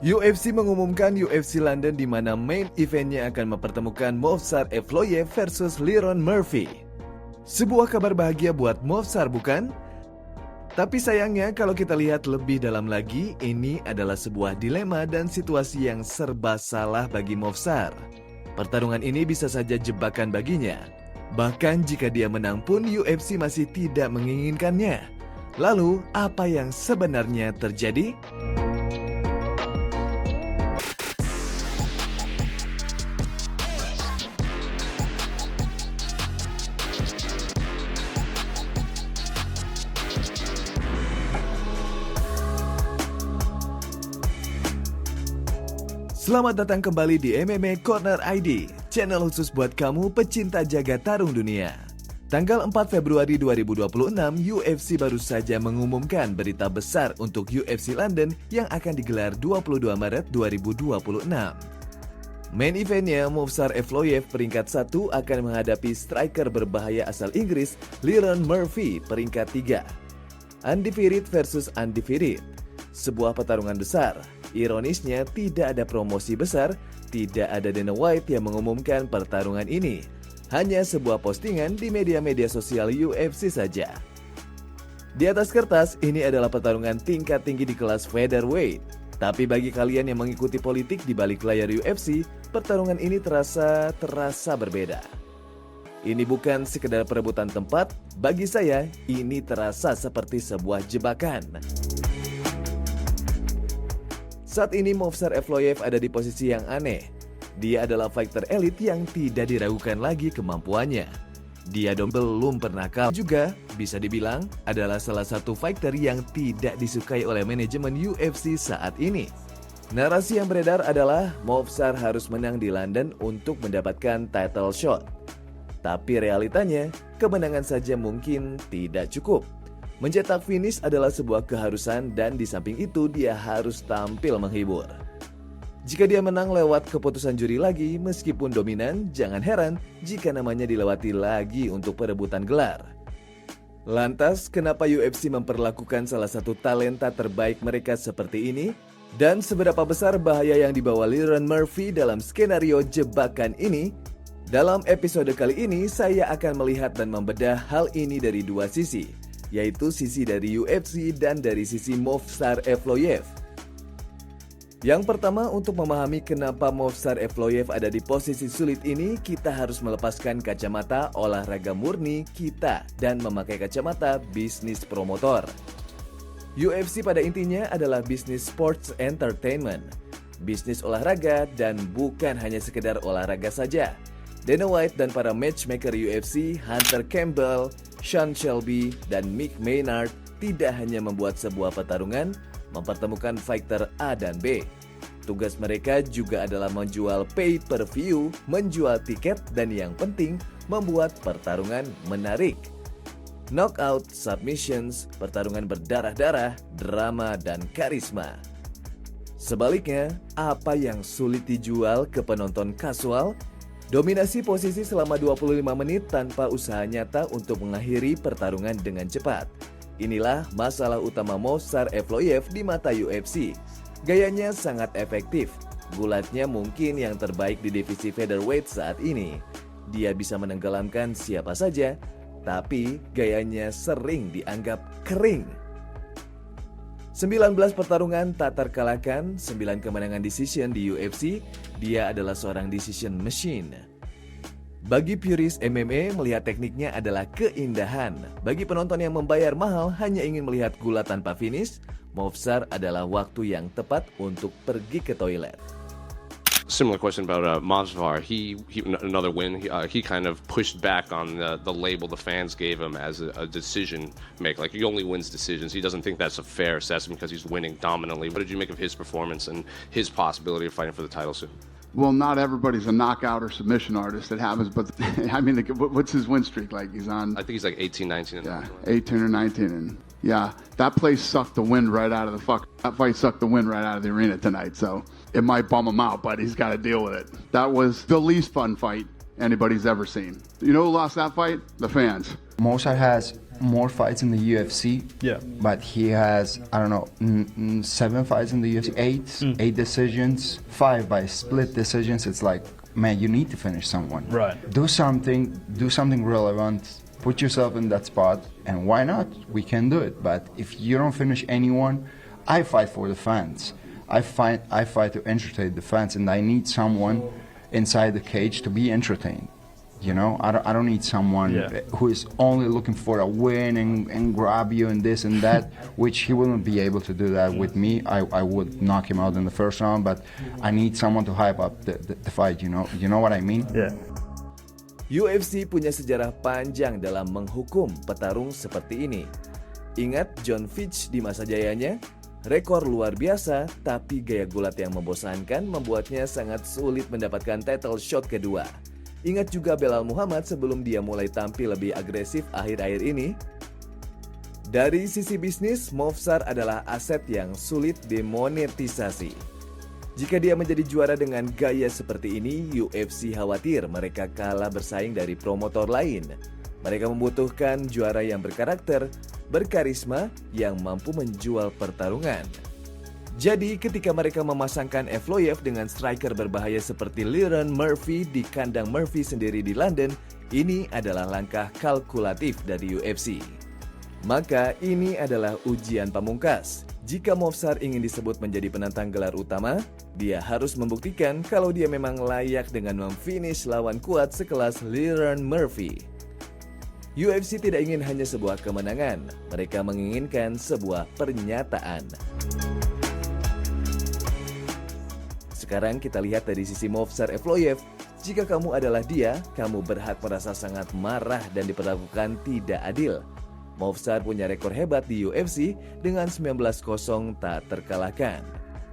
UFC mengumumkan UFC London di mana main eventnya akan mempertemukan Movsar Evloev versus Liron Murphy. Sebuah kabar bahagia buat Movsar, bukan? Tapi sayangnya kalau kita lihat lebih dalam lagi, ini adalah sebuah dilema dan situasi yang serba salah bagi Movsar. Pertarungan ini bisa saja jebakan baginya. Bahkan jika dia menang pun UFC masih tidak menginginkannya. Lalu, apa yang sebenarnya terjadi? Selamat datang kembali di MMA Corner ID, channel khusus buat kamu pecinta jagat tarung dunia. Tanggal 4 Februari 2026, UFC baru saja mengumumkan berita besar untuk UFC London yang akan digelar 22 Maret 2026. Main eventnya, Movsar Evloev peringkat 1 akan menghadapi striker berbahaya asal Inggris, Liron Murphy peringkat 3. Undefeated versus undefeated. Sebuah pertarungan besar. Ironisnya, tidak ada promosi besar, tidak ada Dana White yang mengumumkan pertarungan ini. Hanya sebuah postingan di media-media sosial UFC saja. Di atas kertas, ini adalah pertarungan tingkat tinggi di kelas featherweight. Tapi bagi kalian yang mengikuti politik di balik layar UFC, pertarungan ini terasa berbeda. Ini bukan sekedar perebutan tempat, bagi saya, ini terasa seperti sebuah jebakan. Saat ini Movsar Evloev ada di posisi yang aneh. Dia adalah fighter elit yang tidak diragukan lagi kemampuannya. Dia belum pernah kalah juga, bisa dibilang adalah salah satu fighter yang tidak disukai oleh manajemen UFC saat ini. Narasi yang beredar adalah Movsar harus menang di London untuk mendapatkan title shot. Tapi realitanya, kemenangan saja mungkin tidak cukup. Mencetak finish adalah sebuah keharusan dan di samping itu dia harus tampil menghibur. Jika dia menang lewat keputusan juri lagi, meskipun dominan, jangan heran jika namanya dilewati lagi untuk perebutan gelar. Lantas, kenapa UFC memperlakukan salah satu talenta terbaik mereka seperti ini? Dan seberapa besar bahaya yang dibawa Liron Murphy dalam skenario jebakan ini? Dalam episode kali ini, saya akan melihat dan membedah hal ini dari dua sisi, yaitu sisi dari UFC dan dari sisi Movsar Evloev. Yang pertama, untuk memahami kenapa Movsar Evloev ada di posisi sulit ini, kita harus melepaskan kacamata olahraga murni kita dan memakai kacamata bisnis promotor. UFC pada intinya adalah bisnis sports entertainment, bisnis olahraga dan bukan hanya sekedar olahraga saja. Dana White dan para matchmaker UFC, Hunter Campbell, Sean Shelby, dan Mick Maynard tidak hanya membuat sebuah pertarungan, mempertemukan fighter A dan B. Tugas mereka juga adalah menjual pay-per-view, menjual tiket, dan yang penting, membuat pertarungan menarik. Knockout, submissions, pertarungan berdarah-darah, drama, dan karisma. Sebaliknya, apa yang sulit dijual ke penonton kasual? Dominasi posisi selama 25 menit tanpa usaha nyata untuk mengakhiri pertarungan dengan cepat. Inilah masalah utama Movsar Evloev di mata UFC. Gayanya sangat efektif. Gulatnya mungkin yang terbaik di divisi featherweight saat ini. Dia bisa menenggelamkan siapa saja, tapi gayanya sering dianggap kering. 19 pertarungan tak terkalahkan, 9 kemenangan decision di UFC, dia adalah seorang decision machine. Bagi purist MMA, melihat tekniknya adalah keindahan. Bagi penonton yang membayar mahal hanya ingin melihat gulat tanpa finish, Movsar adalah waktu yang tepat untuk pergi ke toilet. Similar question about Movsar. He another win. He kind of pushed back on the label the fans gave him as a decision maker. Like, he only wins decisions. He doesn't think that's a fair assessment because he's winning dominantly. What did you make of his performance and his possibility of fighting for the title soon? Well, not everybody's a knockout or submission artist. It happens, but I mean, what's his win streak like? He's on. I think he's like 18, 19. Yeah, 18 or 19, and yeah, that place sucked the wind right out of the That fight sucked the wind right out of the arena tonight. So it might bum him out, but he's got to deal with it. That was the least fun fight anybody's ever seen. You know who lost that fight? The fans. Movsar has more fights in the UFC. Yeah. But he has, I don't know, 7 fights in the UFC, 8 decisions, 5 by split decisions. It's like, man, you need to finish someone. Right. Do something relevant. Put yourself in that spot, and why not? We can do it. But if you don't finish anyone, I fight for the fans. I fight to entertain the fans, and I need someone inside the cage to be entertained. You know, I don't need someone who is only looking for a win and grab you and this and that, which he wouldn't be able to do that with me. I would knock him out in the first round, but I need someone to hype up the fight. You know what I mean? Yeah. UFC punya sejarah panjang dalam menghukum petarung seperti ini. Ingat John Fitch di masa jayanya? Rekor luar biasa, tapi gaya gulat yang membosankan membuatnya sangat sulit mendapatkan title shot kedua. Ingat juga Belal Muhammad sebelum dia mulai tampil lebih agresif akhir-akhir ini. Dari sisi bisnis, Movsar adalah aset yang sulit dimonetisasi. Jika dia menjadi juara dengan gaya seperti ini, UFC khawatir mereka kalah bersaing dari promotor lain. Mereka membutuhkan juara yang berkarakter, berkarisma, yang mampu menjual pertarungan. Jadi ketika mereka memasangkan Evloev dengan striker berbahaya seperti Liron Murphy di kandang Murphy sendiri di London, ini adalah langkah kalkulatif dari UFC. Maka ini adalah ujian pamungkas. Jika Movsar ingin disebut menjadi penantang gelar utama, dia harus membuktikan kalau dia memang layak dengan memfinish lawan kuat sekelas Liron Murphy. UFC tidak ingin hanya sebuah kemenangan, mereka menginginkan sebuah pernyataan. Sekarang kita lihat dari sisi Movsar Evloev. Jika kamu adalah dia, kamu berhak merasa sangat marah dan diperlakukan tidak adil. Movsar punya rekor hebat di UFC dengan 19-0 tak terkalahkan.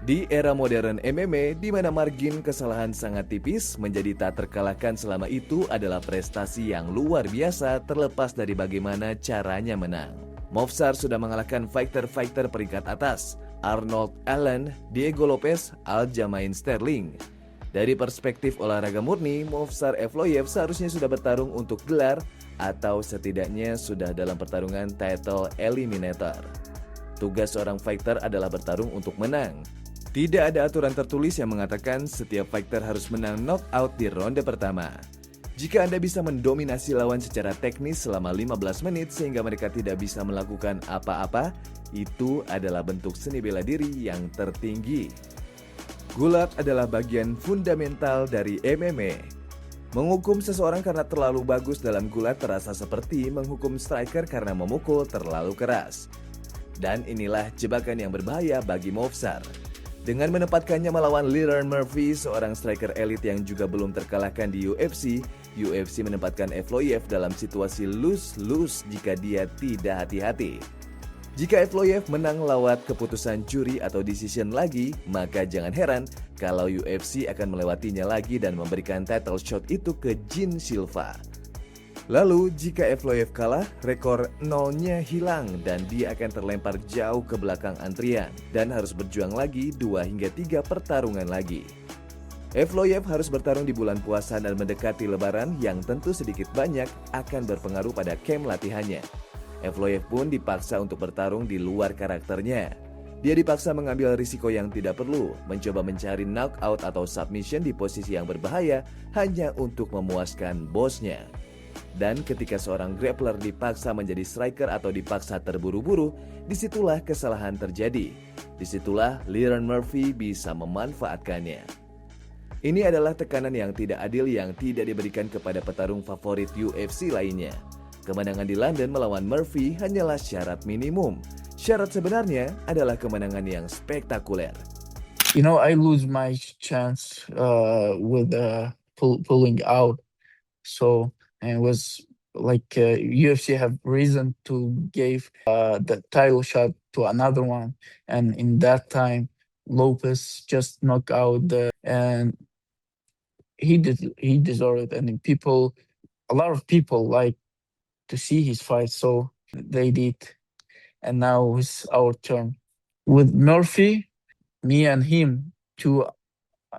Di era modern MMA, di mana margin kesalahan sangat tipis, menjadi tak terkalahkan selama itu adalah prestasi yang luar biasa terlepas dari bagaimana caranya menang. Movsar sudah mengalahkan fighter-fighter peringkat atas, Arnold Allen, Diego Lopez, Aljamain Sterling. Dari perspektif olahraga murni, Movsar Evloev seharusnya sudah bertarung untuk gelar atau setidaknya sudah dalam pertarungan title eliminator. Tugas seorang fighter adalah bertarung untuk menang. Tidak ada aturan tertulis yang mengatakan setiap fighter harus menang knockout di ronde pertama. Jika Anda bisa mendominasi lawan secara teknis selama 15 menit sehingga mereka tidak bisa melakukan apa-apa, itu adalah bentuk seni bela diri yang tertinggi. Gulat adalah bagian fundamental dari MMA. Menghukum seseorang karena terlalu bagus dalam gulat terasa seperti menghukum striker karena memukul terlalu keras. Dan inilah jebakan yang berbahaya bagi Movsar. Dengan menempatkannya melawan Liron Murphy, seorang striker elit yang juga belum terkalahkan di UFC, UFC menempatkan Evloev dalam situasi lose-lose jika dia tidak hati-hati. Jika Evloev menang lewat keputusan juri atau decision lagi, maka jangan heran kalau UFC akan melewatinya lagi dan memberikan title shot itu ke Jean Silva. Lalu, jika Evloev kalah, rekor 0-nya hilang dan dia akan terlempar jauh ke belakang antrian dan harus berjuang lagi 2 hingga 3 pertarungan lagi. Evloev harus bertarung di bulan puasa dan mendekati lebaran yang tentu sedikit banyak akan berpengaruh pada camp latihannya. Evloev pun dipaksa untuk bertarung di luar karakternya. Dia dipaksa mengambil risiko yang tidak perlu, mencoba mencari knockout atau submission di posisi yang berbahaya hanya untuk memuaskan bosnya. Dan ketika seorang grappler dipaksa menjadi striker atau dipaksa terburu-buru, disitulah kesalahan terjadi. Disitulah Liron Murphy bisa memanfaatkannya. Ini adalah tekanan yang tidak adil yang tidak diberikan kepada petarung favorit UFC lainnya. Kemenangan di London melawan Murphy hanyalah syarat minimum. Syarat sebenarnya adalah kemenangan yang spektakuler. You know, I lose my chance with pulling out. So it was like UFC have reason to give the title shot to another one, and in that time, Lopez just knocked out and he deserved it. And a lot of people like to see his fight, so they did. And now it's our turn. With Murphy, me and him, 2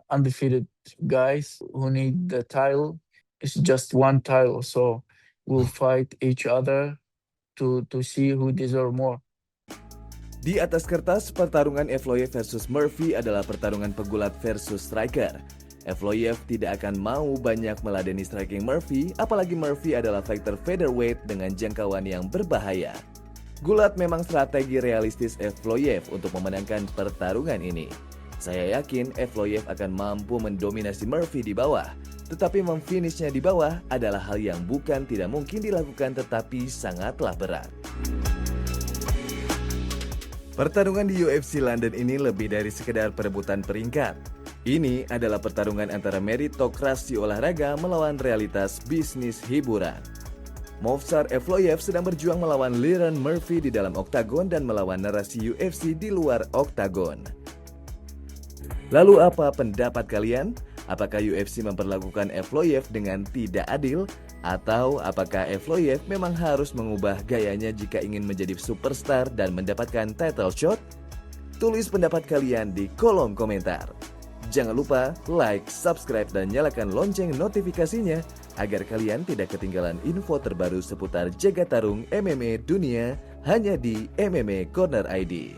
undefeated guys who need the title. It's just one title, so we'll fight each other to see who deserve more. Di atas kertas, pertarungan Evloev versus Murphy adalah pertarungan pegulat versus striker. Evloev tidak akan mau banyak meladeni striking Murphy, apalagi Murphy adalah fighter featherweight dengan jangkauan yang berbahaya. Gulat memang strategi realistis Evloev untuk memenangkan pertarungan ini. Saya yakin Evloev akan mampu mendominasi Murphy di bawah, tetapi memfinishnya di bawah adalah hal yang bukan tidak mungkin dilakukan tetapi sangatlah berat. Pertarungan di UFC London ini lebih dari sekedar perebutan peringkat. Ini adalah pertarungan antara meritokrasi olahraga melawan realitas bisnis hiburan. Movsar Evloev sedang berjuang melawan Liron Murphy di dalam oktagon dan melawan narasi UFC di luar oktagon. Lalu apa pendapat kalian? Apakah UFC memperlakukan Evloev dengan tidak adil? Atau apakah Evloev memang harus mengubah gayanya jika ingin menjadi superstar dan mendapatkan title shot? Tulis pendapat kalian di kolom komentar. Jangan lupa like, subscribe, dan nyalakan lonceng notifikasinya agar kalian tidak ketinggalan info terbaru seputar jagat tarung MMA dunia hanya di MMA Corner ID.